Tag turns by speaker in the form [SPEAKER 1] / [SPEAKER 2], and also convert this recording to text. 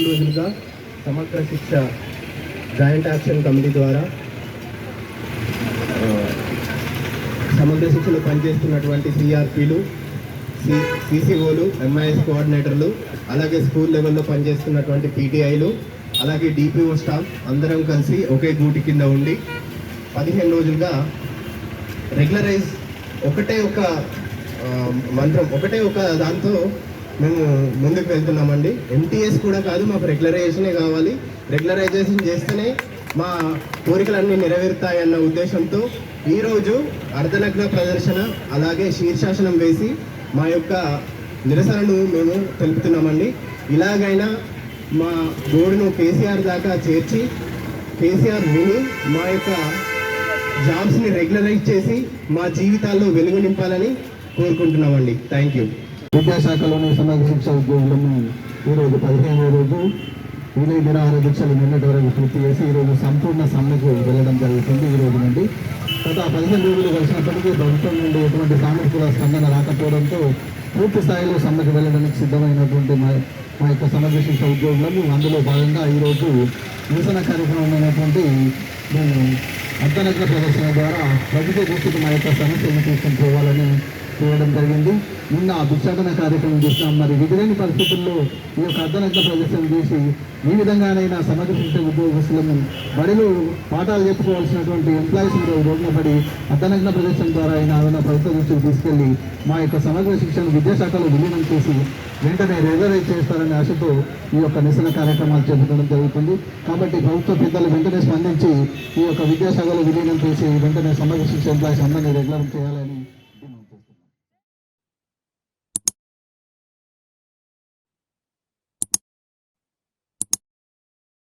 [SPEAKER 1] రోజులుగా సమగ్ర శిక్ష జాయింట్ యాక్షన్ కమిటీ ద్వారా సమగ్ర శిక్షలో పనిచేస్తున్నటువంటి సిఆర్పీలు, సిసిఓలు, ఎంఐఎస్ కోఆర్డినేటర్లు, అలాగే స్కూల్ లెవెల్లో పనిచేస్తున్నటువంటి పీటీఐలు, అలాగే డిపిఓ స్టాఫ్ అందరం కలిసి ఒకే గూటి కింద ఉండి 15 రోజులుగా రెగ్యులరైజ్ ఒకటే ఒక మంత్రం, ఒకటే ఒక దాంతో మేము ముందుకు వెళ్తున్నామండి. ఎంటీఎస్ కూడా కాదు, మాకు రెగ్యులరైజేషనే కావాలి. రెగ్యులరైజేషన్ చేస్తేనే మా కోరికలన్నీ నెరవేరుతాయన్న ఉద్దేశంతో ఈరోజు అర్ధనగ్న ప్రదర్శన అలాగే శీర్షాసనం వేసి మా యొక్క నిరసనను మేము తెలుపుతున్నామండి. ఇలాగైనా మా బోర్డును కేసీఆర్ దాకా చేర్చి కేసీఆర్ విని మా యొక్క జాబ్స్ని రెగ్యులరైజ్ చేసి మా జీవితాల్లో వెలుగు నింపాలని కోరుకుంటున్నామండి. Thank you.
[SPEAKER 2] విద్యాశాఖలోని సమగ్ర శిక్ష ఉద్యోగులను ఈరోజు 15వ రోజు వినయ నిరాహార దీక్షలు నిన్నటి వరకు పూర్తి చేసి ఈరోజు సంపూర్ణ సమ్మెకు వెళ్ళడం జరుగుతుంది. ఈ రోజు నుండి గత 15 రోజులు కలిసినప్పటికీ ప్రభుత్వం నుండి ఎటువంటి సానుకూల స్పందన రాకపోవడంతో పూర్తి స్థాయిలో సమ్మెకు వెళ్ళడానికి సిద్ధమైనటువంటి మా యొక్క సమగ్ర శిక్ష ఉద్యోగులను అందులో భాగంగా ఈరోజు నిరసన కార్యక్రమం అయినటువంటి మేము అర్ధనగ్న ప్రదర్శన ద్వారా ప్రభుత్వ దృష్టికి మా యొక్క సమస్యలను తీసుకొని పోవాలని చేయడం జరిగింది. నిన్న భిక్షాటన కార్యక్రమం చేసినాం. మరి విధిలేని పరిస్థితుల్లో ఈ యొక్క అర్ధనగ్న ప్రదర్శన చేసి ఈ విధంగానైనా సమగ్ర శిక్ష ఉద్యోగస్తులను బడిలో పాఠాలు చెప్పుకోవాల్సినటువంటి ఎంప్లాయీస్ మీద రోడ్ల పడి అర్ధనగ్న ప్రదర్శన ద్వారా అయినా ఏదైనా ప్రభుత్వ దృష్టికి తీసుకెళ్లి మా యొక్క సమగ్ర శిక్షను విద్యాశాఖలో విలీనం చేసి వెంటనే రెగ్యులరైజ్ చేస్తారనే ఆశతో ఈ యొక్క నిరసన కార్యక్రమాలు చేపట్టడం జరుగుతుంది. కాబట్టి ప్రభుత్వ పెద్దలు వెంటనే స్పందించి ఈ యొక్క విద్యాశాఖలో విలీనం చేసి వెంటనే సమగ్ర శిక్ష ఎంప్లాయీస్ అందరినీ రెగ్యులర్ చేయాలని